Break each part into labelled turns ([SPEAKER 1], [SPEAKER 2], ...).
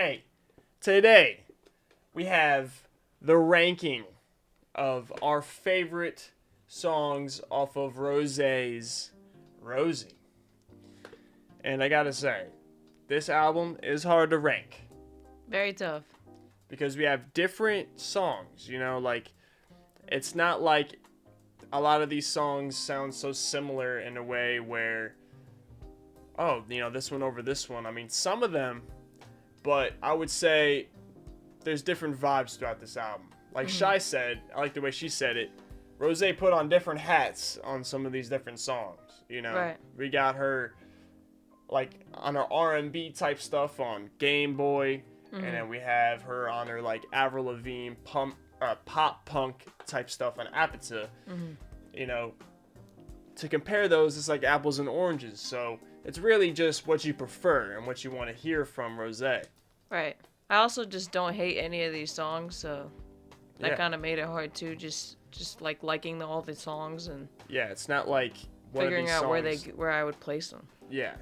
[SPEAKER 1] Hey, today we have the ranking of our favorite songs off of Rosie's Rosie. And I gotta say, this album is hard to rank
[SPEAKER 2] Very tough.
[SPEAKER 1] because we have different songs, like it's not like a lot of these songs sound so similar in a way where, oh, this one over this one. I mean, some of them, but I would say there's different vibes throughout this album. Like Chey said, I like the way she said it. Rose put on different hats on some of these different songs.
[SPEAKER 2] Right.
[SPEAKER 1] We got her like on her R&B type stuff on Game Boy, and then we have her on her like Avril Lavigne pop punk type stuff on Apata. To compare those, it's like apples and oranges. So it's really just what you prefer and what you want to hear from Rose.
[SPEAKER 2] Right. I also just don't hate any of these songs, so that
[SPEAKER 1] Yeah.
[SPEAKER 2] kind of made it hard too. Just like liking all the songs and
[SPEAKER 1] Yeah, it's not like one
[SPEAKER 2] figuring
[SPEAKER 1] of these
[SPEAKER 2] out
[SPEAKER 1] songs.
[SPEAKER 2] where I would place them.
[SPEAKER 1] Yeah.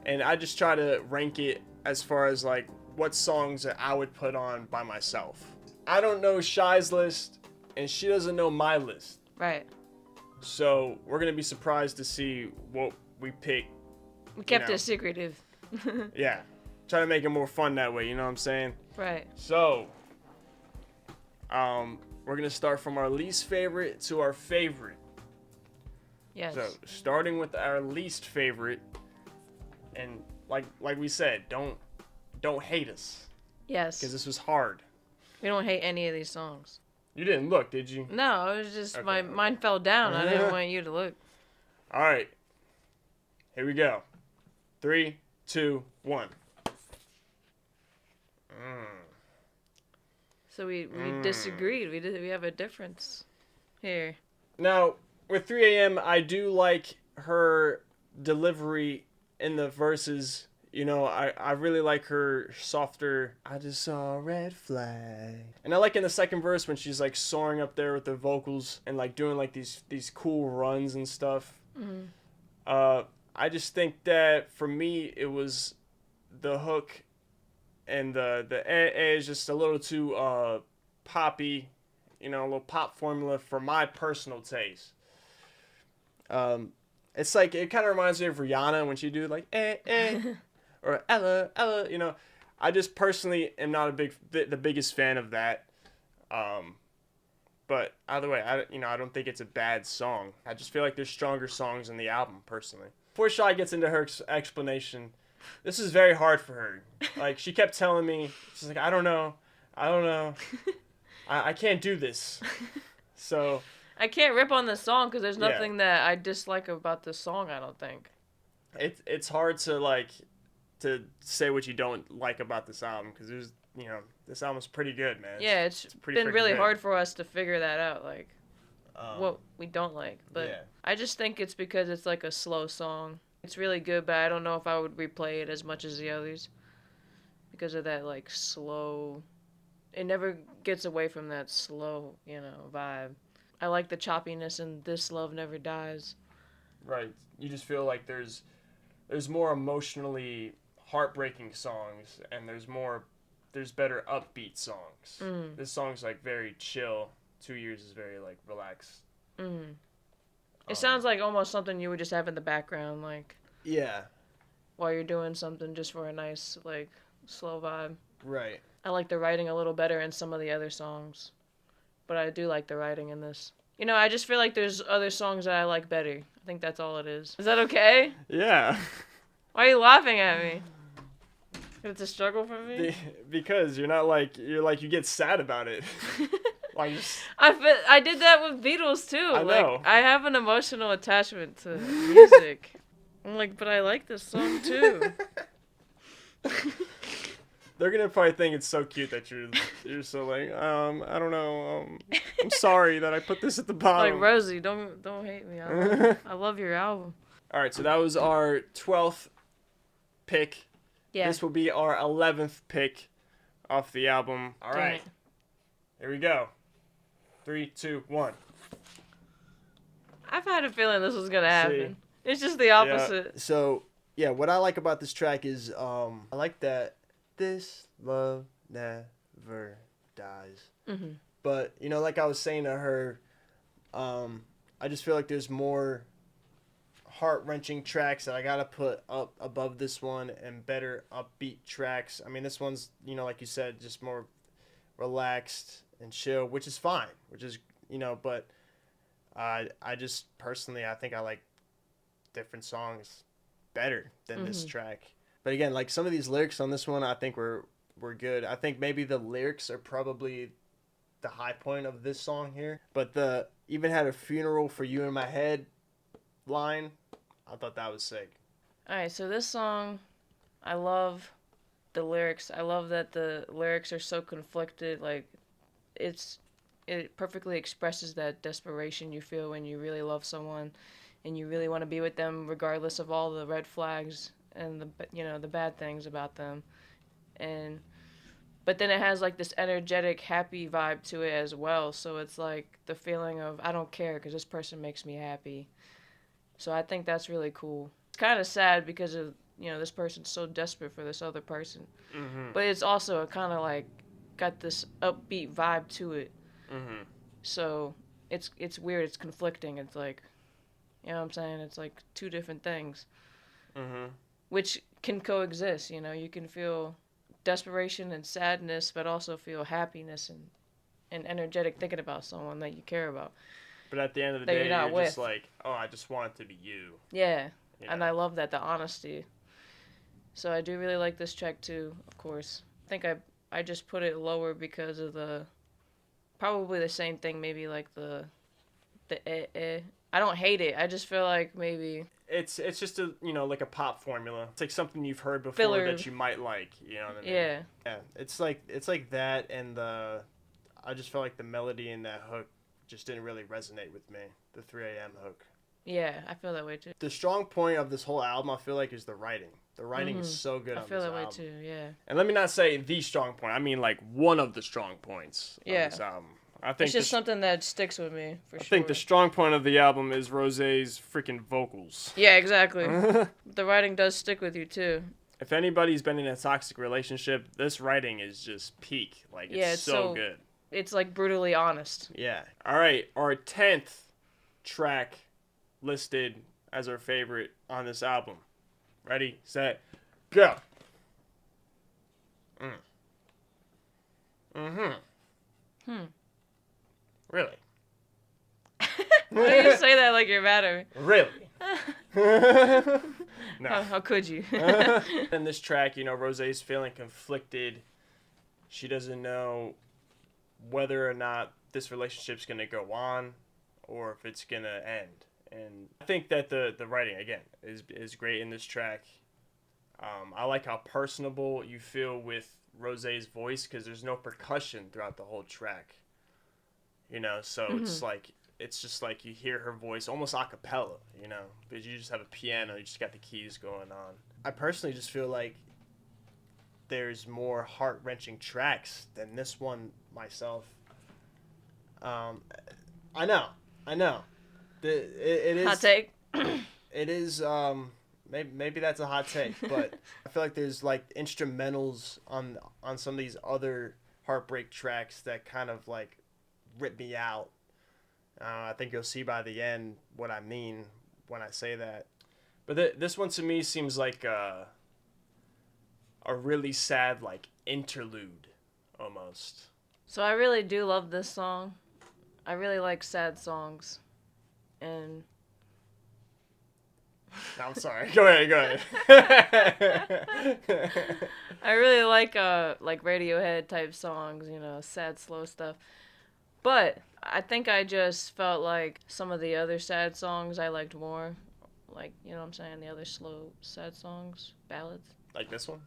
[SPEAKER 1] And I just try to rank it as far as like what songs that I would put on by myself. I don't know Shy's list, and she doesn't know my list.
[SPEAKER 2] Right.
[SPEAKER 1] So we're gonna be surprised to see what we pick.
[SPEAKER 2] We kept it secretive.
[SPEAKER 1] Yeah. Try to make it more fun that way, you know what I'm saying?
[SPEAKER 2] Right.
[SPEAKER 1] So, we're gonna start from our least favorite to our favorite.
[SPEAKER 2] Yes.
[SPEAKER 1] So, starting with our least favorite, and like we said, don't hate us,
[SPEAKER 2] Yes.
[SPEAKER 1] because this was hard.
[SPEAKER 2] We don't hate any of these songs.
[SPEAKER 1] You didn't look, did you?
[SPEAKER 2] No, it was just
[SPEAKER 1] Okay.
[SPEAKER 2] mine fell down. I didn't want you to look.
[SPEAKER 1] All right. Here we go. 3, 2, 1.
[SPEAKER 2] So we disagreed. We have a difference here.
[SPEAKER 1] Now, with 3 a.m., I do like her delivery in the verses. I really like her softer, I just saw a red flag. And I like in the second verse when she's like soaring up there with the vocals and like doing like these cool runs and stuff. I just think that for me, it was the hook and the is just a little too poppy, a little pop formula for my personal taste. It's like, it kind of reminds me of Rihanna when she do like or Ella. I just personally am not the biggest fan of that. But either way, I don't think it's a bad song. I just feel like there's stronger songs in the album personally. Before Shy gets into her explanation, this is very hard for her. Like, she kept telling me, she's like, I don't know. I can't do this. So
[SPEAKER 2] I can't rip on the song because there's nothing that I dislike about the song, I don't think.
[SPEAKER 1] It's hard to say what you don't like about this album, because there's, this album's pretty good, man.
[SPEAKER 2] Yeah, it's been really hard for us to figure that out, like, what we don't like. But
[SPEAKER 1] yeah.
[SPEAKER 2] I just think it's because it's like a slow song. It's really good, but I don't know if I would replay it as much as the others because of that, like, slow. It never gets away from that slow, vibe. I like the choppiness in This Love Never Dies.
[SPEAKER 1] Right. You just feel like there's more emotionally heartbreaking songs, and there's better upbeat songs. This song's like very chill. 2 Years is very like relaxed.
[SPEAKER 2] It sounds like almost something you would just have in the background, like,
[SPEAKER 1] Yeah.
[SPEAKER 2] while you're doing something, just for a nice, like, slow vibe.
[SPEAKER 1] Right.
[SPEAKER 2] I like the writing a little better in some of the other songs, but I do like the writing in this. I just feel like there's other songs that I like better. I think that's all it is. Is that okay?
[SPEAKER 1] Yeah.
[SPEAKER 2] Why are you laughing at me? It's a struggle for me?
[SPEAKER 1] Because you're like you get sad about it. Like,
[SPEAKER 2] I did that with Beatles too.
[SPEAKER 1] I know.
[SPEAKER 2] Like, I have an emotional attachment to music. I'm like, but I like this song too.
[SPEAKER 1] They're gonna probably think it's so cute that you're so like, I don't know, I'm sorry that I put this at the bottom.
[SPEAKER 2] Like, Rosie, don't hate me. I love your album.
[SPEAKER 1] All right, so that was our 12th pick.
[SPEAKER 2] Yeah.
[SPEAKER 1] This will be our 11th pick off the album. All right. Here we go. 3, 2, 1.
[SPEAKER 2] I've had a feeling this was gonna happen. It's just the opposite.
[SPEAKER 1] Yeah. So, what I like about this track is I like that This love never dies.
[SPEAKER 2] Mm-hmm.
[SPEAKER 1] But, you know, like I was saying to her, I just feel like there's more heart-wrenching tracks that I gotta put up above this one, and better upbeat tracks. I mean, this one's, you know, like you said, just more relaxed and chill, which is fine, which is, you know, but I just personally, I think I like different songs better than this track. But again, like some of these lyrics on this one, I think were good. I think maybe the lyrics are probably the high point of this song here. But the even had a funeral for you in my head line, I thought that was sick.
[SPEAKER 2] All right, so this song, I love the lyrics. I love that the lyrics are so conflicted. Like, it perfectly expresses that desperation you feel when you really love someone, and you really want to be with them regardless of all the red flags and the bad things about them. And but then it has like this energetic, happy vibe to it as well. So it's like the feeling of I don't care because this person makes me happy. So I think that's really cool. It's kind of sad because of this person's so desperate for this other person, but it's also kind of like got this upbeat vibe to it. So it's weird. It's conflicting. It's like, you know what I'm saying? It's like two different things, which can coexist. You can feel desperation and sadness, but also feel happiness and energetic thinking about someone that you care about.
[SPEAKER 1] But at the end of the
[SPEAKER 2] That
[SPEAKER 1] day,
[SPEAKER 2] you're not
[SPEAKER 1] you're
[SPEAKER 2] with.
[SPEAKER 1] just like, oh, I just want it to be you.
[SPEAKER 2] Yeah,
[SPEAKER 1] You
[SPEAKER 2] and
[SPEAKER 1] know?
[SPEAKER 2] I love that, the honesty. So I do really like this track too, of course. I think I just put it lower because of probably the same thing, maybe like the eh. I don't hate it. I just feel like maybe
[SPEAKER 1] It's just a like a pop formula. It's like something you've heard before
[SPEAKER 2] filler.
[SPEAKER 1] that you might like. You know what I mean?
[SPEAKER 2] Yeah.
[SPEAKER 1] Yeah. It's like that, and I just felt like the melody in that hook just didn't really resonate with me. The 3 a.m. hook.
[SPEAKER 2] Yeah, I feel that way too.
[SPEAKER 1] The strong point of this whole album, I feel like, is the writing. The writing is so good
[SPEAKER 2] I
[SPEAKER 1] on
[SPEAKER 2] feel
[SPEAKER 1] this
[SPEAKER 2] that way
[SPEAKER 1] album.
[SPEAKER 2] too. Yeah.
[SPEAKER 1] And let me not say the strong point. I mean like one of the strong points of this album. I think
[SPEAKER 2] It's just something that sticks with me for
[SPEAKER 1] I
[SPEAKER 2] sure.
[SPEAKER 1] think the strong point of the album is Rose's freaking vocals.
[SPEAKER 2] Yeah, exactly. The writing does stick with you too.
[SPEAKER 1] If anybody's been in a toxic relationship, this writing is just peak. Like, it's so good.
[SPEAKER 2] It's like brutally honest.
[SPEAKER 1] Yeah. All right, our 10th track listed as our favorite on this album. Ready, set, go. Really?
[SPEAKER 2] Why do you say that like you're mad at me?
[SPEAKER 1] Really? No.
[SPEAKER 2] How could you?
[SPEAKER 1] In this track, Rose's feeling conflicted. She doesn't know whether or not this relationship's going to go on or if it's going to end. And I think that the writing, again, is great in this track. I like how personable you feel with Rose's voice because there's no percussion throughout the whole track. So it's just like you hear her voice almost a cappella, because you just have a piano, you just got the keys going on. I personally just feel like there's more heart-wrenching tracks than this one myself. I know. It is
[SPEAKER 2] Hot take.
[SPEAKER 1] It is maybe that's a hot take, but I feel like there's like instrumentals on some of these other heartbreak tracks that kind of like rip me out. I think you'll see by the end what I mean when I say that. But this one to me seems like a really sad like interlude almost.
[SPEAKER 2] So I really do love this song. I really like sad songs. And
[SPEAKER 1] No, I'm sorry. Go ahead.
[SPEAKER 2] I really like Radiohead type songs, sad slow stuff. But I think I just felt like some of the other sad songs I liked more. Like, you know what I'm saying? The other slow, sad songs, ballads.
[SPEAKER 1] Like this one?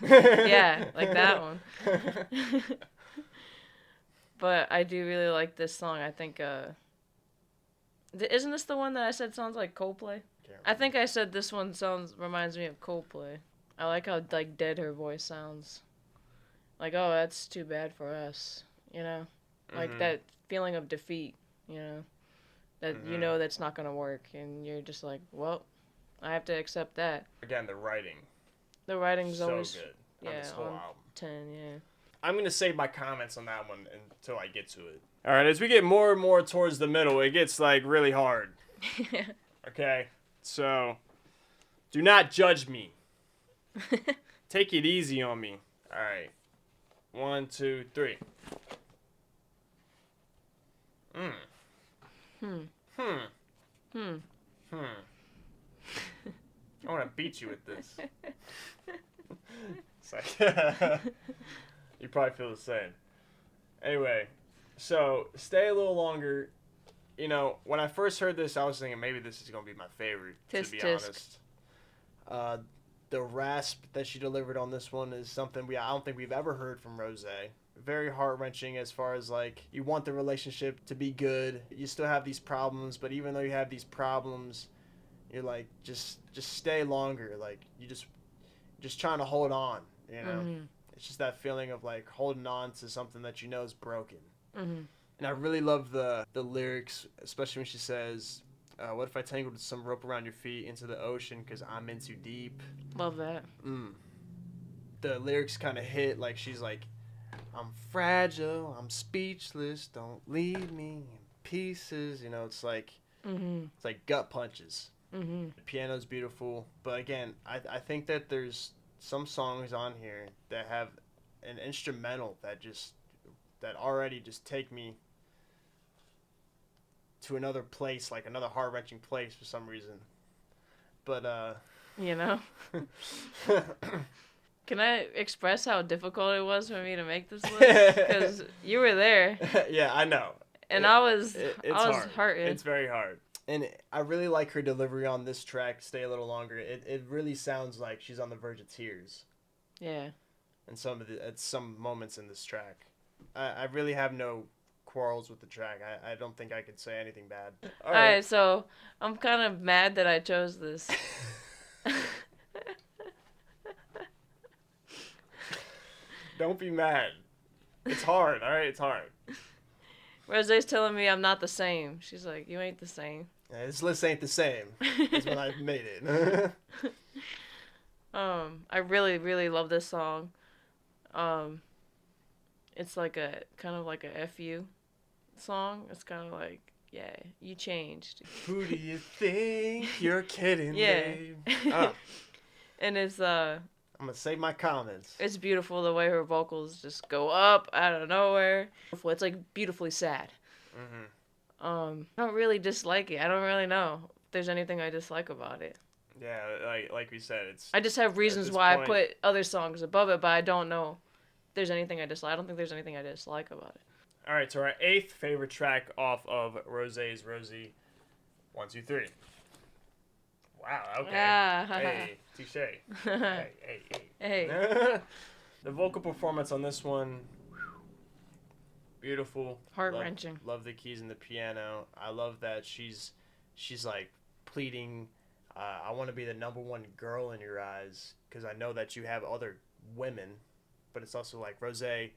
[SPEAKER 2] Yeah, like that one. But I do really like this song. I think, isn't this the one that I said sounds like Coldplay? I think I said this one reminds me of Coldplay. I like how, like, dead her voice sounds. Like, oh, that's too bad for us, Like that feeling of defeat, That that's not gonna work, and you're just like, well, I have to accept that.
[SPEAKER 1] Again, the writing.
[SPEAKER 2] The writing's
[SPEAKER 1] So
[SPEAKER 2] always
[SPEAKER 1] good on this whole album.
[SPEAKER 2] 10. Yeah.
[SPEAKER 1] I'm going to save my comments on that one until I get to it. All right, as we get more and more towards the middle, it gets like really hard. Okay? So, do not judge me. Take it easy on me. All right. 1, 2, 3. I want to beat you with this. It's like, you probably feel the same. Anyway, so stay a little longer. You know, when I first heard this, I was thinking maybe this is going to be my favorite, to be honest. The rasp that she delivered on this one is something I don't think we've ever heard from Rosie. Very heart-wrenching as far as, like, you want the relationship to be good. You still have these problems, but even though you have these problems, you're like, just stay longer. Like, you just trying to hold on, you know? Mm-hmm. It's just that feeling of, like, holding on to something that you know is broken. Mm-hmm. And I really love the lyrics, especially when she says, what if I tangled some rope around your feet into the ocean because I'm in too deep?
[SPEAKER 2] Love that.
[SPEAKER 1] The lyrics kind of hit, like she's like, I'm fragile, I'm speechless, don't leave me in pieces. You know, it's like it's like gut punches. The piano's beautiful, but again, I think that there's some songs on here that have an instrumental that already just take me to another place, like another heart-wrenching place for some reason. But
[SPEAKER 2] you know. Can I express how difficult it was for me to make this list? Because you were there.
[SPEAKER 1] Yeah, I know.
[SPEAKER 2] And I was hurting.
[SPEAKER 1] It's very hard. And I really like her delivery on this track, Stay a Little Longer. It really sounds like she's on the verge of tears.
[SPEAKER 2] Yeah.
[SPEAKER 1] And at some moments in this track. I really have no quarrels with the track. I don't think I could say anything bad.
[SPEAKER 2] All right, so I'm kind of mad that I chose this.
[SPEAKER 1] Don't be mad. It's hard, all right? It's hard.
[SPEAKER 2] Rosie's telling me I'm not the same. She's like, you ain't the same.
[SPEAKER 1] Yeah, this list ain't the same. That's when I made it.
[SPEAKER 2] I really, really love this song. It's like a kind of like a FU song. It's kind of like, yeah, you changed.
[SPEAKER 1] Who do you think you're kidding, babe?
[SPEAKER 2] And it's
[SPEAKER 1] I'm gonna save my comments.
[SPEAKER 2] It's beautiful the way her vocals just go up out of nowhere. It's like beautifully sad. I don't really dislike it. I don't really know if there's anything I dislike about it.
[SPEAKER 1] Yeah, like we said,
[SPEAKER 2] I just have reasons why I put other songs above it, but I don't know if there's anything I dislike. I don't think there's anything I dislike about it.
[SPEAKER 1] All right, so our 8th favorite track off of Rosie's Rosie. 1, 2, 3. Wow, okay. Hey, touche. Hey. The vocal performance on this one, beautiful.
[SPEAKER 2] Heart-wrenching.
[SPEAKER 1] Love the keys and the piano. I love that she's like pleading, I want to be the number one girl in your eyes because I know that you have other women, but it's also like, Rosie,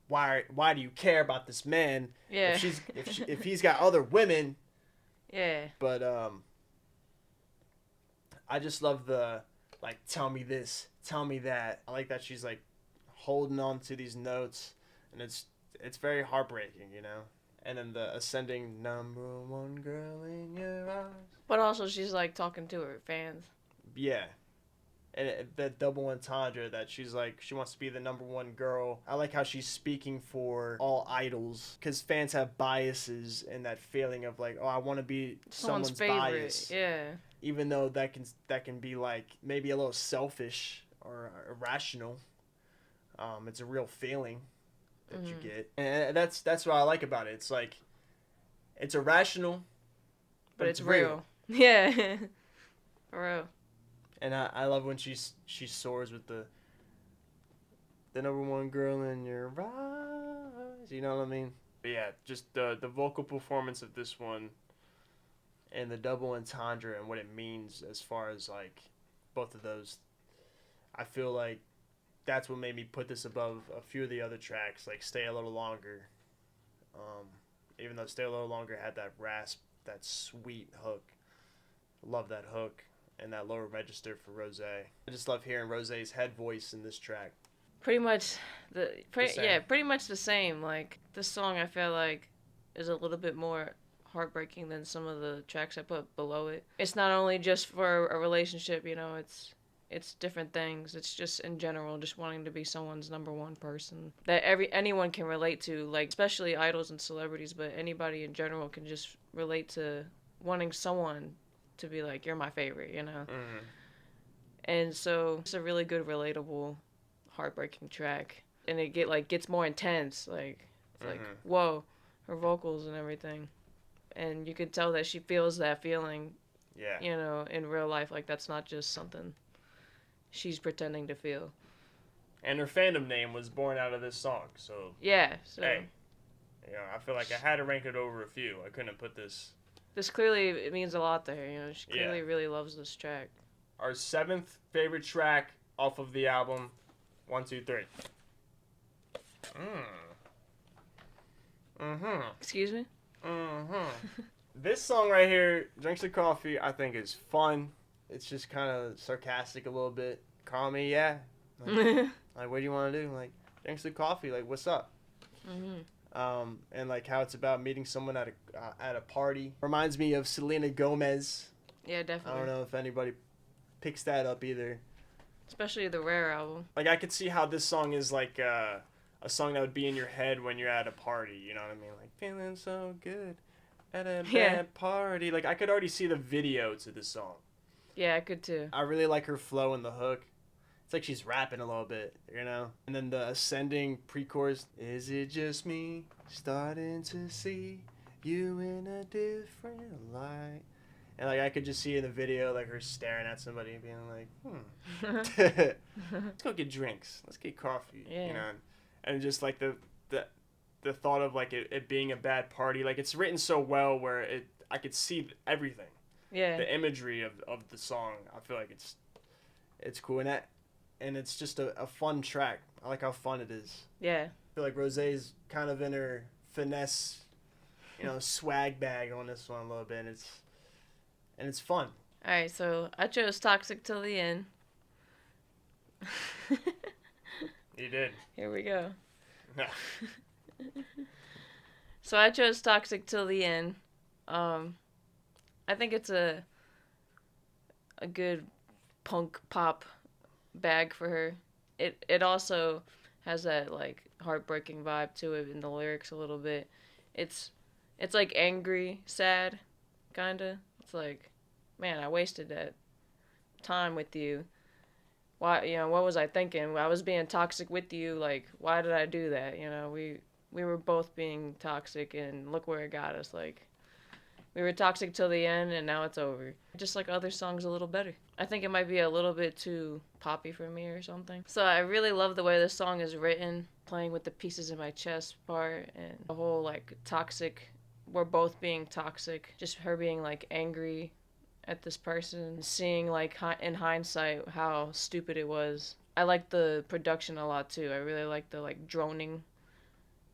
[SPEAKER 1] why do you care about this man?
[SPEAKER 2] Yeah.
[SPEAKER 1] If he's got other women.
[SPEAKER 2] Yeah.
[SPEAKER 1] But I just love the, like, tell me this, tell me that. I like that she's, like, holding on to these notes, and it's very heartbreaking, you know? And then the ascending number one girl in your eyes.
[SPEAKER 2] But also she's, like, talking to her fans.
[SPEAKER 1] Yeah. And that double entendre that she's, like, she wants to be the number one girl. I like how she's speaking for all idols, because fans have biases and that feeling of, like, oh, I want to be someone's bias.
[SPEAKER 2] Yeah.
[SPEAKER 1] Even though that can be like maybe a little selfish or irrational, it's a real feeling that you get, and that's what I like about it. It's like it's irrational, but it's real.
[SPEAKER 2] Yeah, for real.
[SPEAKER 1] And I love when she soars with the number one girl in your eyes. You know what I mean? But yeah, just the vocal performance of this one. And the double entendre and what it means as far as, like, both of those. I feel like that's what made me put this above a few of the other tracks, like Stay a Little Longer. Even though Stay a Little Longer had that rasp, that sweet hook. Love that hook. and that lower register for Rose. I just love hearing Rose's head voice in this track.
[SPEAKER 2] Pretty much
[SPEAKER 1] same.
[SPEAKER 2] pretty much the same. Like this song, I feel like is a little bit more heartbreaking than some of the tracks I put below it. It's not only just for a relationship, you know, it's different things. It's just in general, just wanting to be someone's number one person that anyone can relate to, like especially idols and celebrities, but anybody in general can just relate to wanting someone to be like, you're my favorite, you know.
[SPEAKER 1] Mm-hmm.
[SPEAKER 2] And so it's a really good, relatable, heartbreaking track, and it gets more intense. Like it's like whoa, her vocals and everything, and you can tell that she feels that feeling.
[SPEAKER 1] Yeah.
[SPEAKER 2] You know, in real life, like that's not just something she's pretending to feel.
[SPEAKER 1] And her fandom name was born out of this song, so
[SPEAKER 2] Yeah. So
[SPEAKER 1] hey, you know, I feel like I had to rank it over a few. I couldn't put this.
[SPEAKER 2] This clearly it means a lot to her. You know, she clearly really loves this track.
[SPEAKER 1] Our 7th favorite track off of the album. 1, 2, 3.
[SPEAKER 2] Excuse me?
[SPEAKER 1] This song right here, Drinks the Coffee, I think is fun. It's just kind of sarcastic a little bit. Call me, yeah. Like, what do you want to do? Like, drinks the coffee. Like, what's up? And like how it's about meeting someone at a party. Reminds me of Selena Gomez.
[SPEAKER 2] Yeah, definitely.
[SPEAKER 1] I don't know if anybody picks that up either.
[SPEAKER 2] Especially the Rare album.
[SPEAKER 1] Like, I could see how this song is like a song that would be in your head when you're at a party. You know what I mean? Like, feeling so good at a bad party. Like, I could already see the video to this song.
[SPEAKER 2] Yeah, I could too.
[SPEAKER 1] I really like her flow in the hook. It's like she's rapping a little bit, you know? And then the ascending pre-chorus. Is it just me starting to see you in a different light? And like I could just see in the video like her staring at somebody and being like, let's go get drinks. Let's get coffee.
[SPEAKER 2] Yeah.
[SPEAKER 1] You know? And just like the thought of like it being a bad party. Like it's written so well where I could see everything.
[SPEAKER 2] Yeah.
[SPEAKER 1] The imagery of the song. I feel like it's cool. And it's just a fun track. I like how fun it is.
[SPEAKER 2] Yeah.
[SPEAKER 1] I feel like Rosé's kind of in her finesse, you know, swag bag on this one a little bit. And it's fun.
[SPEAKER 2] All right, so I chose Toxic Till the End.
[SPEAKER 1] You did.
[SPEAKER 2] Here we go. So I chose Toxic Till the End. I think it's a good punk pop bag for her. It also has that like heartbreaking vibe to it in the lyrics a little bit. It's like angry, sad, kinda. It's like, man, I wasted that time with you. Why, you know, what was I thinking? I was being toxic with you. Like, why did I do that? You know, we were both being toxic, and look where it got us. Like, we were toxic till the end, and now it's over. Just like other songs a little better. I think it might be a little bit too poppy for me or something. So I really love the way this song is written, playing with the pieces in my chest part, and the whole, like, toxic, we're both being toxic. Just her being, like, angry at this person, seeing, like, in hindsight how stupid it was. I like the production a lot, too. I really like the, like, droning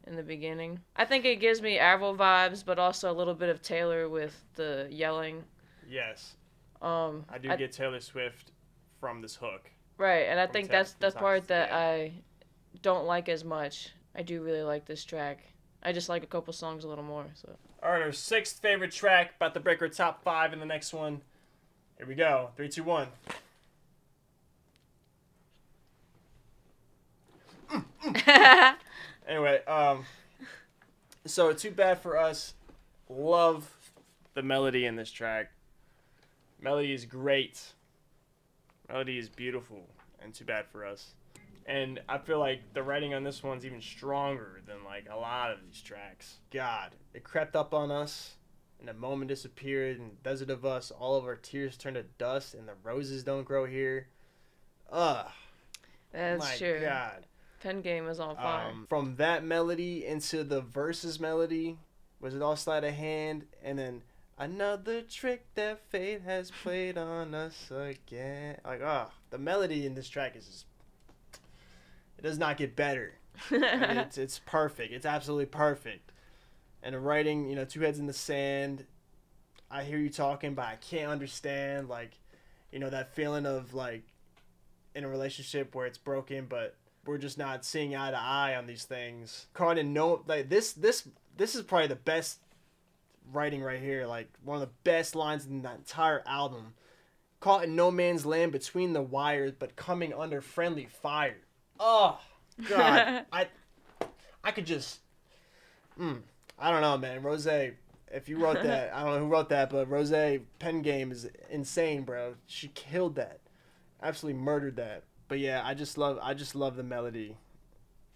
[SPEAKER 2] in the beginning. I think it gives me Avril vibes, but also a little bit of Taylor with the yelling.
[SPEAKER 1] Yes. I do get Taylor Swift from this hook.
[SPEAKER 2] Right, and I think that's the part that I don't like as much. I do really like this track. I just like a couple songs a little more. So.
[SPEAKER 1] All right, our 6th favorite track, about to break our top 5 in the next one. Here we go. 3, 2, 1. Anyway, so Too Bad for Us. Love the melody in this track. Melody is great. Melody is beautiful, and Too Bad for Us. And I feel like the writing on this one's even stronger than like a lot of these tracks. God, it crept up on us, and the moment disappeared, and Desert of Us, all of our tears turned to dust, and the roses don't grow here. Ugh.
[SPEAKER 2] That's true.
[SPEAKER 1] My God.
[SPEAKER 2] Pen game is on fire.
[SPEAKER 1] From that melody into the verses melody, was it all sleight of hand, and then another trick that fate has played on us again. Like, the melody in this track is just, it does not get better. I mean, it's perfect. It's absolutely perfect. And the writing, you know, two heads in the sand. I hear you talking, but I can't understand. Like, You know, that feeling of like in a relationship where it's broken, but we're just not seeing eye to eye on these things. Caught in no like this is probably the best writing right here. Like one of the best lines in that entire album. Caught in no man's land between the wires, but coming under friendly fire. Oh God, I could just. I don't know, man. Rose, if you wrote that, I don't know who wrote that, but Rose pen game is insane, bro. She killed that, absolutely murdered that. But yeah, I just love the melody,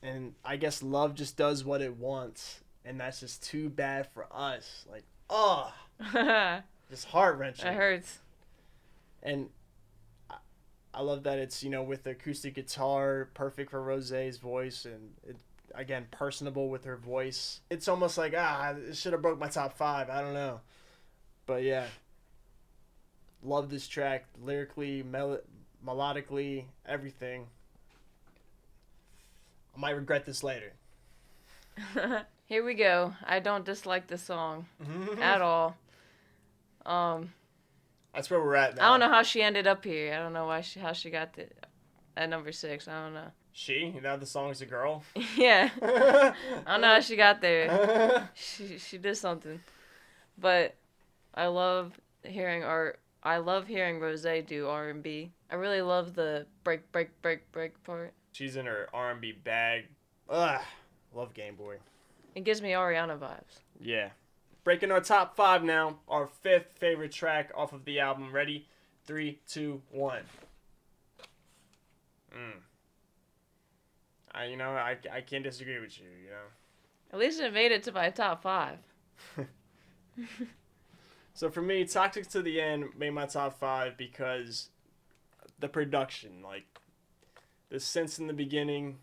[SPEAKER 1] and I guess love just does what it wants, and that's just too bad for us. Like, oh, just heart wrenching.
[SPEAKER 2] It hurts.
[SPEAKER 1] And I love that it's, you know, with the acoustic guitar, perfect for Rose's voice, and it, again, personable with her voice. It's almost like, it should have broke my top 5. I don't know. But yeah, love this track, lyrically, melodically, everything. I might regret this later.
[SPEAKER 2] Here we go. I don't dislike the song at all.
[SPEAKER 1] That's where we're at now.
[SPEAKER 2] I don't know how she ended up here. I don't know how she got at number 6. I don't know.
[SPEAKER 1] She? Now the song's a girl?
[SPEAKER 2] Yeah. I don't know how she got there. She did something. But I love hearing Rose do R&B. I really love the break part.
[SPEAKER 1] She's in her R&B bag. Ugh. Love Game Boy.
[SPEAKER 2] It gives me Ariana vibes.
[SPEAKER 1] Yeah. Breaking our top 5 now. Our 5th favorite track off of the album. Ready? 3, 2, 1. I can't disagree with you, you know.
[SPEAKER 2] At least it made it to my top 5.
[SPEAKER 1] So for me, Toxic to the End made my top 5 because the production, like the synths in the beginning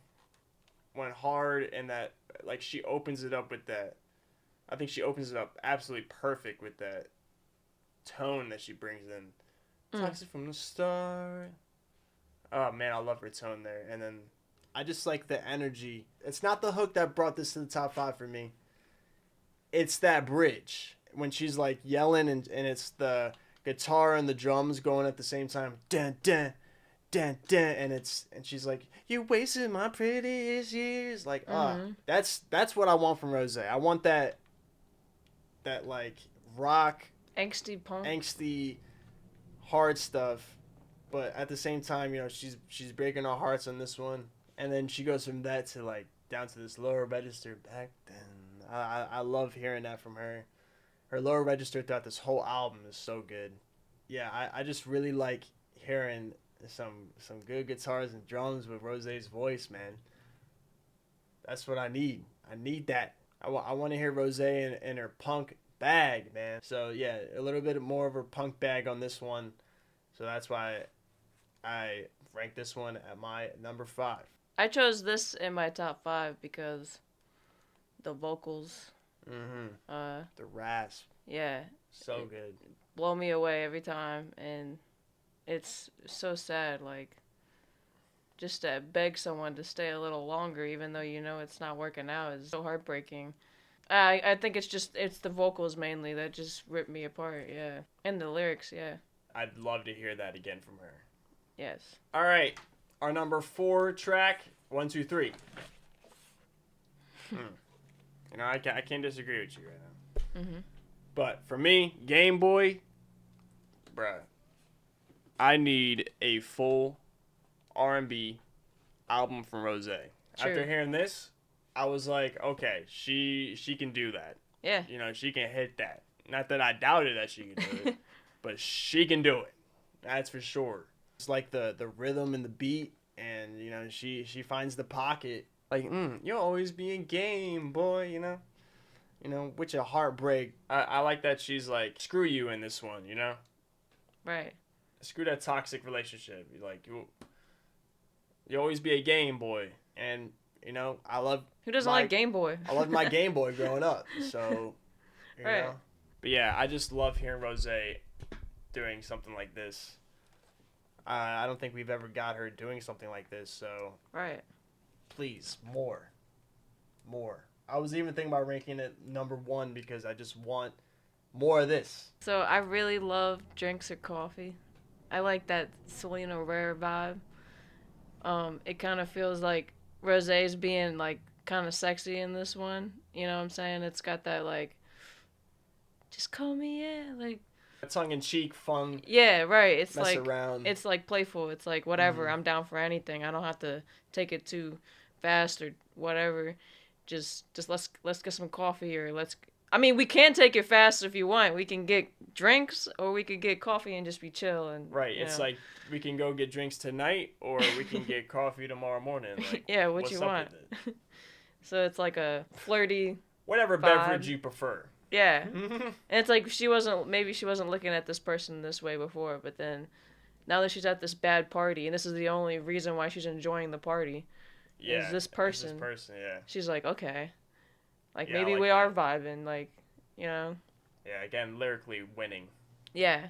[SPEAKER 1] went hard, and that, like, she opens it up with that. I think she opens it up absolutely perfect with that tone that she brings in. Toxic from the start. Oh man, I love her tone there. And then I just like the energy. It's not the hook that brought this to the top 5 for me. It's that bridge when she's like yelling, and it's the guitar and the drums going at the same time. Dun dun dun dun, and she's like, "You wasted my prettiest years." Like, that's what I want from Rose. I want that like rock,
[SPEAKER 2] angsty punk,
[SPEAKER 1] angsty, hard stuff, but at the same time, you know, she's breaking our hearts on this one, and then she goes from that to like down to this lower register back then. I love hearing that from her. Her lower register throughout this whole album is so good. Yeah, I just really like hearing some good guitars and drums with Rose's voice, man. That's what I need. I need that. I want to hear Rose in her punk bag, man. So yeah, a little bit more of her punk bag on this one. So that's why I rank this one at my number 5.
[SPEAKER 2] I chose this in my top 5 because the vocals.
[SPEAKER 1] The rasp.
[SPEAKER 2] Yeah.
[SPEAKER 1] So good.
[SPEAKER 2] Blow me away every time, and it's so sad, like, just to beg someone to stay a little longer even though you know it's not working out is so heartbreaking. I think it's the vocals mainly that just rip me apart, yeah. And the lyrics, yeah.
[SPEAKER 1] I'd love to hear that again from her.
[SPEAKER 2] Yes.
[SPEAKER 1] All right, our number 4 track, 1, 2, 3. You know, I can't disagree with you right now. But for me, Game Boy, bruh, I need a full R&B album from Rose.
[SPEAKER 2] True.
[SPEAKER 1] After hearing this, I was like, okay, she can do that.
[SPEAKER 2] Yeah.
[SPEAKER 1] You know, she can hit that. Not that I doubted that she could do it, but she can do it. That's for sure. It's like the rhythm and the beat, and, you know, she finds the pocket. Like, you'll always be a game, boy, you know? You know, which a heartbreak. I like that she's like, screw you in this one, you know?
[SPEAKER 2] Right.
[SPEAKER 1] Screw that toxic relationship. Like, you always be a game boy. And, you know, I love...
[SPEAKER 2] Who doesn't like Game Boy?
[SPEAKER 1] I loved my Game Boy growing up, so, you
[SPEAKER 2] right.
[SPEAKER 1] know. But yeah, I just love hearing Rose doing something like this. I don't think we've ever got her doing something like this, so...
[SPEAKER 2] Right.
[SPEAKER 1] Please, more. I was even thinking about ranking it number 1 because I just want more of this.
[SPEAKER 2] So I really love Drinks or Coffee. I like that Selena Rare vibe. It kind of feels like Rosé's being like kind of sexy in this one. You know what I'm saying? It's got that like, just call me, yeah, like,
[SPEAKER 1] Tongue in cheek, fun,
[SPEAKER 2] yeah, right.
[SPEAKER 1] mess around.
[SPEAKER 2] It's like playful. It's like whatever. I'm down for anything. I don't have to take it too fast or whatever. Just let's get some coffee or let's. I mean, we can take it fast if you want. We can get drinks or we could get coffee and just be chill and
[SPEAKER 1] Right. It's like we can go get drinks tonight or we can get coffee tomorrow morning. Like,
[SPEAKER 2] yeah, what
[SPEAKER 1] what's
[SPEAKER 2] you
[SPEAKER 1] up
[SPEAKER 2] want.
[SPEAKER 1] with it?
[SPEAKER 2] So it's like a flirty
[SPEAKER 1] Whatever
[SPEAKER 2] vibe.
[SPEAKER 1] beverage you prefer.
[SPEAKER 2] Yeah. And it's like she wasn't looking at this person this way before, but then now that she's at this bad party, and this is the only reason why she's enjoying the party,
[SPEAKER 1] Yeah.
[SPEAKER 2] is this person.
[SPEAKER 1] Yeah.
[SPEAKER 2] She's like, okay, like
[SPEAKER 1] Yeah, I
[SPEAKER 2] maybe
[SPEAKER 1] like
[SPEAKER 2] we
[SPEAKER 1] that.
[SPEAKER 2] are vibing, like, you know.
[SPEAKER 1] Yeah, again, lyrically winning.
[SPEAKER 2] Yeah.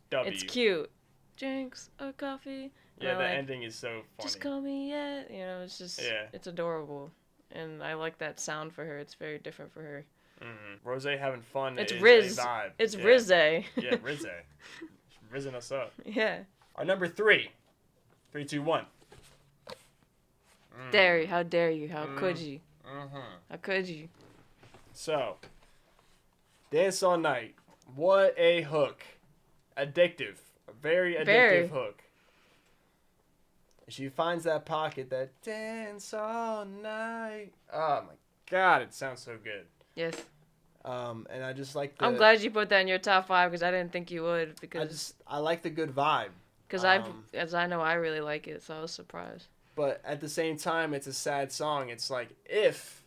[SPEAKER 1] W.
[SPEAKER 2] It's cute. Drinks or coffee. And
[SPEAKER 1] Yeah, the
[SPEAKER 2] like,
[SPEAKER 1] ending is so funny.
[SPEAKER 2] just call me, yeah. You know, it's just,
[SPEAKER 1] Yeah.
[SPEAKER 2] it's adorable. And I like that sound for her. It's very different for her.
[SPEAKER 1] Mm-hmm. Rose having fun
[SPEAKER 2] It's
[SPEAKER 1] is
[SPEAKER 2] Riz.
[SPEAKER 1] a vibe.
[SPEAKER 2] It's
[SPEAKER 1] yeah.
[SPEAKER 2] Rizze.
[SPEAKER 1] Yeah, Rizze. Rizzing us up.
[SPEAKER 2] Yeah.
[SPEAKER 1] Our number 3. 3, 2, 1.
[SPEAKER 2] Dare you? How dare you? How could you?
[SPEAKER 1] Mm-hmm.
[SPEAKER 2] How could you?
[SPEAKER 1] So, Dance All Night. What a hook. Addictive. A very addictive hook. She finds that pocket that dance all night. Oh my god, it sounds so good.
[SPEAKER 2] Yes.
[SPEAKER 1] And I just like the.
[SPEAKER 2] I'm glad you put that in your top 5 because I didn't think you would because
[SPEAKER 1] I like the good vibe.
[SPEAKER 2] because as I know I really like it, so I was surprised.
[SPEAKER 1] But at the same time, it's a sad song. It's like if.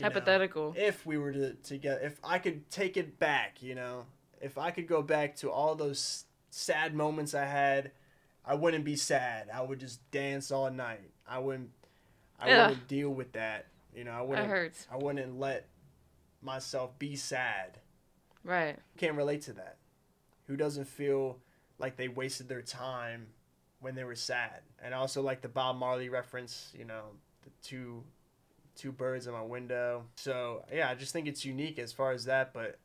[SPEAKER 2] Hypothetical.
[SPEAKER 1] If we were to get, if I could take it back, if I could go back to all those sad moments I had, I wouldn't be sad. I would just dance all night. I wouldn't deal with that. I wouldn't.
[SPEAKER 2] That hurts.
[SPEAKER 1] I wouldn't let myself be sad.
[SPEAKER 2] Right.
[SPEAKER 1] Can't relate to that. Who doesn't feel like they wasted their time when they were sad? And I also like the Bob Marley reference. The two birds in my window. So yeah, I just think it's unique as far as that. But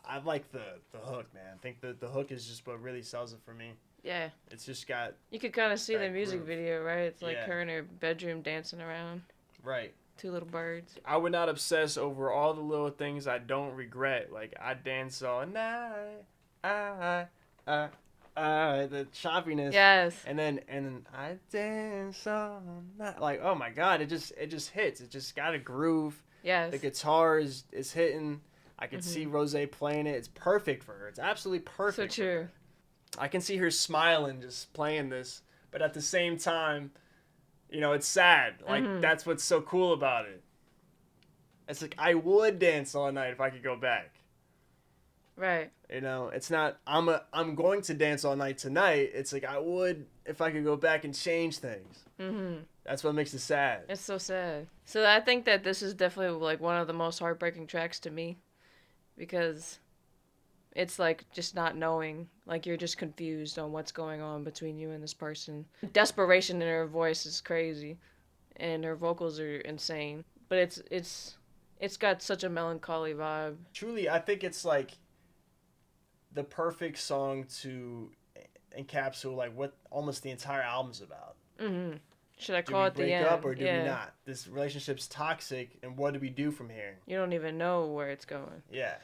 [SPEAKER 1] I like the hook, man. I think the hook is just what really sells it for me.
[SPEAKER 2] Yeah.
[SPEAKER 1] It's just got.
[SPEAKER 2] You could kind of see the music
[SPEAKER 1] groove.
[SPEAKER 2] video, right? It's like
[SPEAKER 1] Yeah.
[SPEAKER 2] her in her bedroom dancing around.
[SPEAKER 1] Right.
[SPEAKER 2] 2 little birds.
[SPEAKER 1] I would not obsess over all the little things I don't regret. Like I dance all night. The choppiness.
[SPEAKER 2] Yes.
[SPEAKER 1] And then I dance all night. Like, oh my god, it just hits. It just got a groove.
[SPEAKER 2] Yes.
[SPEAKER 1] The guitar is hitting. I can see Rose playing it. It's perfect for her. It's absolutely perfect.
[SPEAKER 2] So true.
[SPEAKER 1] I can see her smiling just playing this, but at the same time, it's sad. Like that's what's so cool about it. It's like I would dance all night if I could go back.
[SPEAKER 2] Right.
[SPEAKER 1] It's not I'm going to dance all night tonight. It's like I would if I could go back and change things. That's what makes it sad.
[SPEAKER 2] It's so sad. So I think that this is definitely like one of the most heartbreaking tracks to me because it's like just not knowing, like you're just confused on what's going on between you and this person. Desperation in her voice is crazy and her vocals are insane, but it's got such a melancholy vibe.
[SPEAKER 1] Truly, I think it's like the perfect song to encapsulate like what almost the entire album's about.
[SPEAKER 2] Should I
[SPEAKER 1] Do
[SPEAKER 2] call
[SPEAKER 1] we
[SPEAKER 2] it the
[SPEAKER 1] break
[SPEAKER 2] end?
[SPEAKER 1] up or do we not? This relationship's toxic, and what do we do from here?
[SPEAKER 2] You don't even know where it's going.
[SPEAKER 1] Yeah.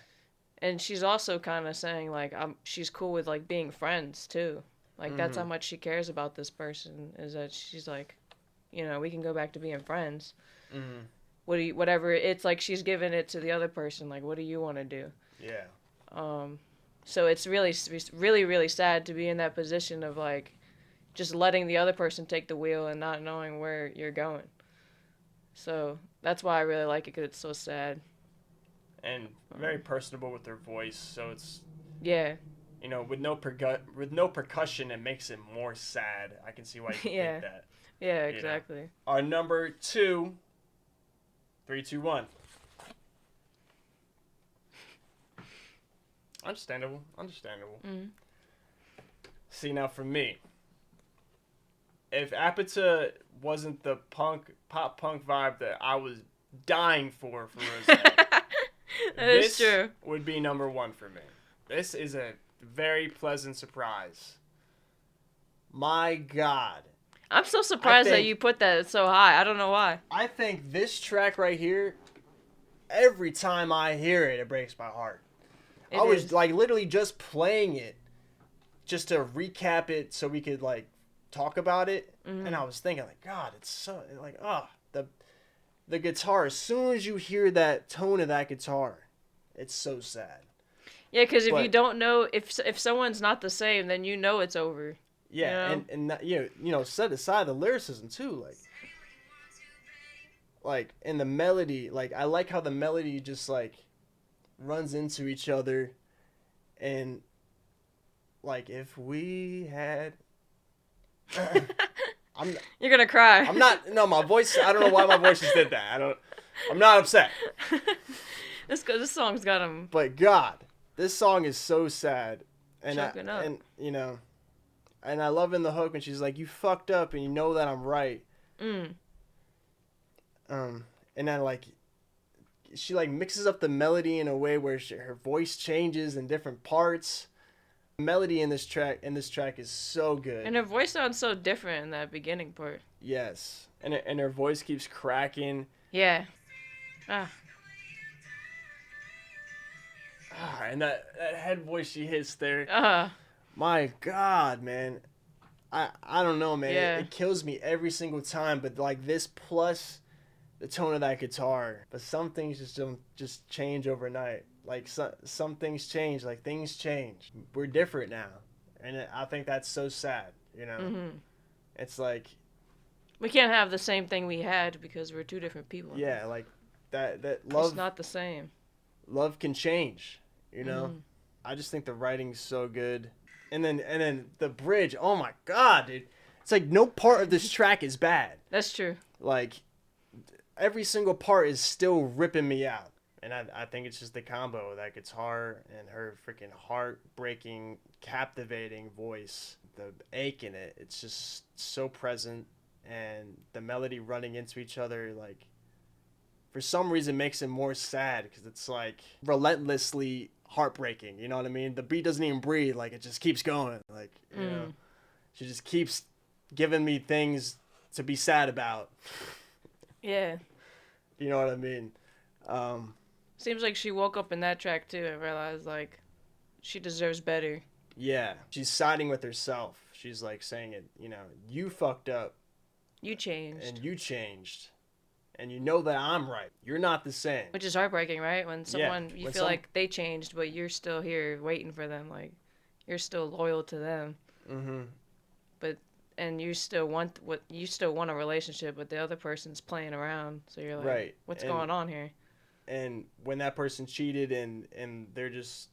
[SPEAKER 2] And she's also kind of saying like she's cool with like being friends too. Like that's how much she cares about this person, is that she's like, we can go back to being friends. Whatever, it's like she's giving it to the other person, like what do you want to do?
[SPEAKER 1] Yeah.
[SPEAKER 2] So it's really, really sad to be in that position of like just letting the other person take the wheel and not knowing where you're going. So that's why I really like it, because it's so sad.
[SPEAKER 1] And very personable with their voice, so it's
[SPEAKER 2] yeah.
[SPEAKER 1] With no percussion, it makes it more sad. I can see why you think that.
[SPEAKER 2] Yeah, exactly.
[SPEAKER 1] Our number 2, 3, 2, 1. Understandable. See, now for me, if Apata wasn't the pop punk vibe that I was dying for Rose,
[SPEAKER 2] That is true.
[SPEAKER 1] would be number 1 for me. This is a very pleasant surprise. My God.
[SPEAKER 2] I'm so surprised that you put that so high. I don't know why.
[SPEAKER 1] I think this track right here, every time I hear it, it breaks my heart. I was like literally just playing it just to recap it so we could like talk about it. Mm-hmm. And I was thinking like, God, it's so like, the guitar, as soon as you hear that tone of that guitar, it's so sad.
[SPEAKER 2] Yeah, because if you don't know, if someone's not the same, then you know it's over.
[SPEAKER 1] Yeah, you know? and that, you know, set aside the lyricism too, like in the melody, like I like how the melody just like runs into each other, and like if we had,
[SPEAKER 2] You're gonna cry.
[SPEAKER 1] I'm not. No, my voice. I don't know why my voice just did that. I'm not upset.
[SPEAKER 2] This song's got him.
[SPEAKER 1] But God, this song is so sad, and
[SPEAKER 2] and
[SPEAKER 1] you know. And I love in the hook when she's like, "You fucked up, and you know that I'm right." And then like, she like mixes up the melody in a way where her voice changes in different parts. The melody in this track is so good.
[SPEAKER 2] And her voice sounds so different in that beginning part.
[SPEAKER 1] Yes, and her voice keeps cracking.
[SPEAKER 2] Yeah.
[SPEAKER 1] And that head voice she hits there. My God, man. I don't know, man.
[SPEAKER 2] Yeah.
[SPEAKER 1] It kills me every single time. But like this plus the tone of that guitar. But some things just don't just change overnight. Like some things change. Like things change. We're different now, and I think that's so sad. You know, It's like
[SPEAKER 2] we can't have the same thing we had because we're two different people.
[SPEAKER 1] Yeah, like that love.
[SPEAKER 2] It's not the same.
[SPEAKER 1] Love can change. You know, I just think the writing's so good. And then the bridge, oh my God, dude. It's like no part of this track is bad.
[SPEAKER 2] That's true.
[SPEAKER 1] Like, every single part is still ripping me out. And I think it's just the combo of that guitar and her freaking heartbreaking, captivating voice. The ache in it, it's just so present. And the melody running into each other, like, for some reason makes it more sad because it's like relentlessly heartbreaking, you know what I mean? The beat doesn't even breathe, like it just keeps going, like, you know, she just keeps giving me things to be sad about.
[SPEAKER 2] Yeah,
[SPEAKER 1] you know what I mean?
[SPEAKER 2] Seems like she woke up in that track too and realized like she deserves better.
[SPEAKER 1] Yeah, she's siding with herself. She's like saying it, you know, you fucked up,
[SPEAKER 2] you changed,
[SPEAKER 1] and you know that I'm right. You're not the same.
[SPEAKER 2] Which is heartbreaking, right? When someone, you feel like they changed, but you're still here waiting for them. Like, you're still loyal to them. And you still want a relationship, but the other person's playing around. So you're like, what's going on here?
[SPEAKER 1] And when that person cheated and they're just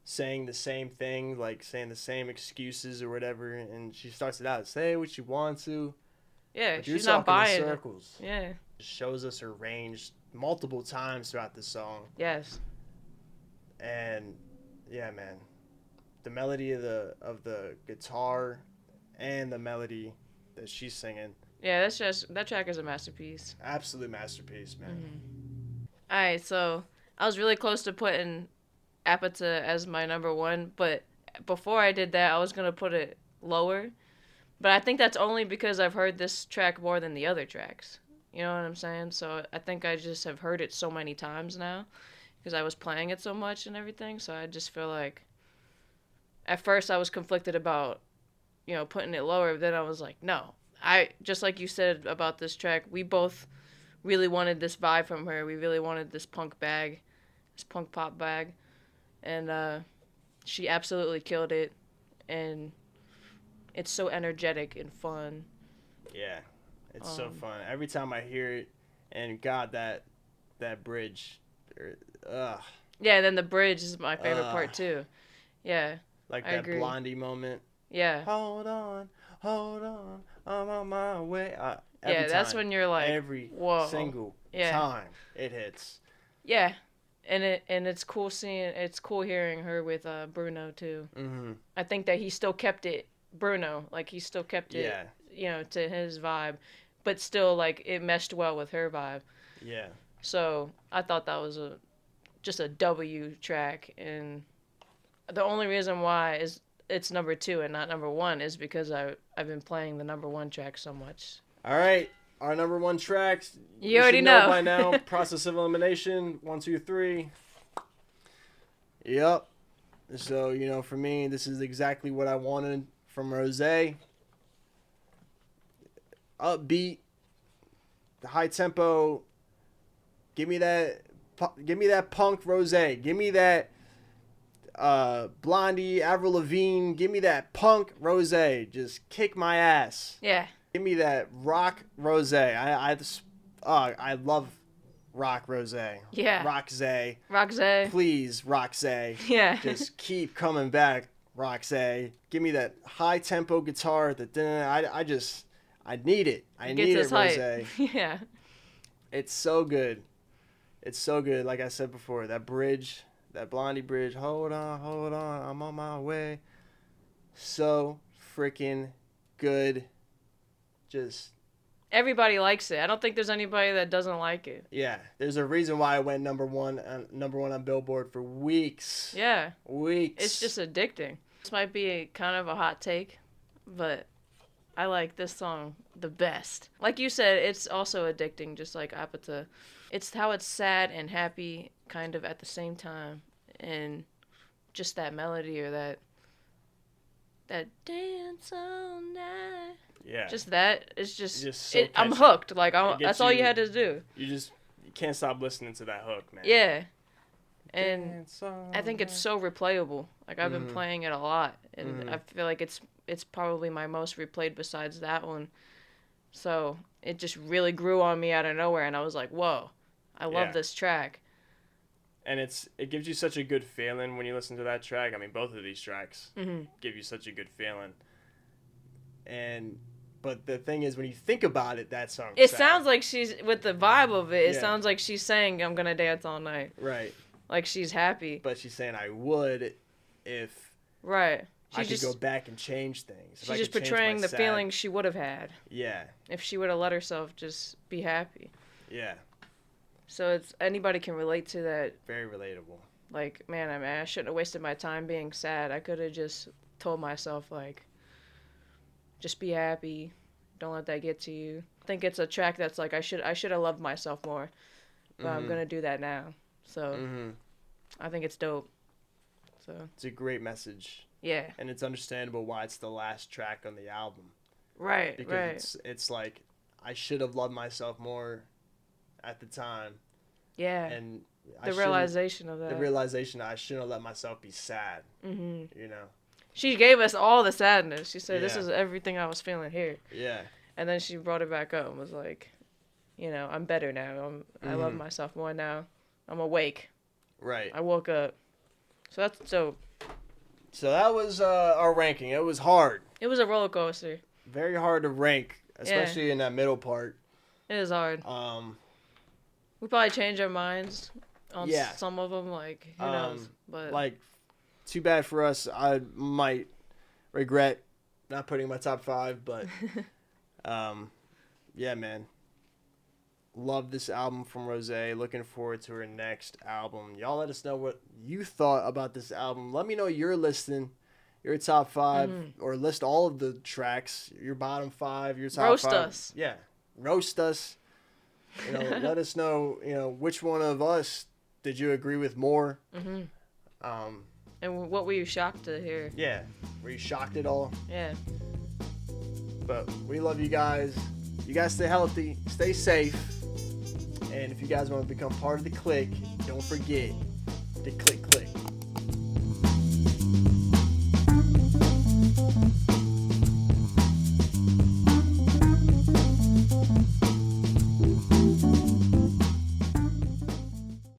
[SPEAKER 1] saying the same thing, like saying the same excuses or whatever, and she starts it out, say what you want to.
[SPEAKER 2] Yeah, she's not buying
[SPEAKER 1] circles.
[SPEAKER 2] It. Yeah.
[SPEAKER 1] Shows us her range multiple times throughout the song.
[SPEAKER 2] Yes.
[SPEAKER 1] And yeah, man, the melody of the guitar and the melody that she's singing.
[SPEAKER 2] Yeah, that track is a masterpiece.
[SPEAKER 1] Absolute masterpiece, man.
[SPEAKER 2] All right, so I was really close to putting Apata as my number one, but before I did that, I was gonna put it lower. But I think that's only because I've heard this track more than the other tracks. You know what I'm saying? So I think I just have heard it so many times now because I was playing it so much and everything. So I just feel like at first I was conflicted about, you know, putting it lower. But then I was like, no. Just like you said about this track, we both really wanted this vibe from her. We really wanted this punk pop bag. And she absolutely killed it. And it's so energetic and fun.
[SPEAKER 1] Yeah. It's so fun. Every time I hear it, and God, that bridge, ugh.
[SPEAKER 2] Yeah, then the bridge is my favorite part too. Yeah.
[SPEAKER 1] Like that agree. Blondie moment.
[SPEAKER 2] Yeah.
[SPEAKER 1] Hold on, I'm on my way.
[SPEAKER 2] Yeah, that's when you're like,
[SPEAKER 1] every single time it hits.
[SPEAKER 2] Yeah, and it's cool hearing her with Bruno too. I think that he still kept it Bruno, like he still kept it.
[SPEAKER 1] Yeah.
[SPEAKER 2] You know, to his vibe, but still like it meshed well with her vibe.
[SPEAKER 1] Yeah.
[SPEAKER 2] So I thought that was just a W track, and the only reason why is it's number 2 and not number 1 is because I've been playing the number 1 track so much.
[SPEAKER 1] All right, our number 1 tracks.
[SPEAKER 2] You already
[SPEAKER 1] should
[SPEAKER 2] know
[SPEAKER 1] by now. Process of elimination. 1, 2, 3. Yep. So for me, this is exactly what I wanted from Rosie. Upbeat, high tempo. Give me that punk Rosie. Give me that Blondie, Avril Lavigne. Give me that punk Rosie. Just kick my ass.
[SPEAKER 2] Yeah.
[SPEAKER 1] Give me that rock Rosie. I love rock Rosie.
[SPEAKER 2] Yeah.
[SPEAKER 1] Roxy. Please, Roxy.
[SPEAKER 2] Yeah.
[SPEAKER 1] Just keep coming back, Roxy. Give me that high tempo guitar. I need it. I need it, Rosie.
[SPEAKER 2] Yeah.
[SPEAKER 1] It's so good. It's so good. Like I said before, that bridge, that Blondie bridge. Hold on, I'm on my way. So freaking good. Just
[SPEAKER 2] everybody likes it. I don't think there's anybody that doesn't like it.
[SPEAKER 1] Yeah, there's a reason why I went number one on Billboard for weeks.
[SPEAKER 2] Yeah.
[SPEAKER 1] Weeks.
[SPEAKER 2] It's just addicting. This might be kind of a hot take, but I like this song the best. Like you said, it's also addicting, just like Apata. It's how it's sad and happy kind of at the same time. And just that melody or that dance all night.
[SPEAKER 1] Yeah.
[SPEAKER 2] Just that. It's just
[SPEAKER 1] so
[SPEAKER 2] I'm hooked. Like that's all you had to do.
[SPEAKER 1] You can't stop listening to that hook, man.
[SPEAKER 2] Yeah. And I think it's so replayable. Like I've been playing it a lot, and I feel like it's probably my most replayed besides that one. So it just really grew on me out of nowhere, and I was like, "Whoa, I love this track."
[SPEAKER 1] And it gives you such a good feeling when you listen to that track. I mean, both of these tracks give you such a good feeling. But the thing is, when you think about it, that song.
[SPEAKER 2] It sounds like she's with the vibe of it. It sounds like she's saying, "I'm gonna dance all night."
[SPEAKER 1] Right.
[SPEAKER 2] Like she's happy.
[SPEAKER 1] But she's saying, "I would if."
[SPEAKER 2] Right.
[SPEAKER 1] I could go back and change things.
[SPEAKER 2] She's just portraying the feelings she would have had.
[SPEAKER 1] Yeah.
[SPEAKER 2] If she would have let herself just be happy.
[SPEAKER 1] Yeah.
[SPEAKER 2] So it's anybody can relate to that.
[SPEAKER 1] Very relatable.
[SPEAKER 2] Like, man, I shouldn't have wasted my time being sad. I could have just told myself, like, just be happy. Don't let that get to you. I think it's a track that's like, I should have loved myself more. But I'm going to do that now. So I think it's dope. So
[SPEAKER 1] it's a great message.
[SPEAKER 2] Yeah.
[SPEAKER 1] And it's understandable why it's the last track on the album.
[SPEAKER 2] Right,
[SPEAKER 1] because it's like, I should have loved myself more at the time.
[SPEAKER 2] Yeah.
[SPEAKER 1] And
[SPEAKER 2] the realization of that.
[SPEAKER 1] The realization that I shouldn't have let myself be sad. You know?
[SPEAKER 2] She gave us all the sadness. She said, this is everything I was feeling here.
[SPEAKER 1] Yeah.
[SPEAKER 2] And then she brought it back up and was like, I'm better now. I love myself more now. I'm awake.
[SPEAKER 1] Right.
[SPEAKER 2] I woke up. So that's dope.
[SPEAKER 1] So that was our ranking. It was hard.
[SPEAKER 2] It was a roller coaster.
[SPEAKER 1] Very hard to rank, especially in that middle part.
[SPEAKER 2] It is hard. We probably change our minds on some of them. Like, who knows? But
[SPEAKER 1] like, too bad for us. I might regret not putting my top 5, but yeah, man. Love this album from Rosie. Looking forward to her next album. Y'all let us know what you thought about this album. Let me know your listing, your top 5, or list all of the tracks, your bottom 5, your top 5.
[SPEAKER 2] Roast us.
[SPEAKER 1] Yeah, roast us. Let us know, which one of us did you agree with more.
[SPEAKER 2] And what were you shocked to hear?
[SPEAKER 1] Yeah, were you shocked at all?
[SPEAKER 2] Yeah.
[SPEAKER 1] But we love you guys. You guys stay healthy, stay safe. And if you guys want to become part of the clique, don't forget to click.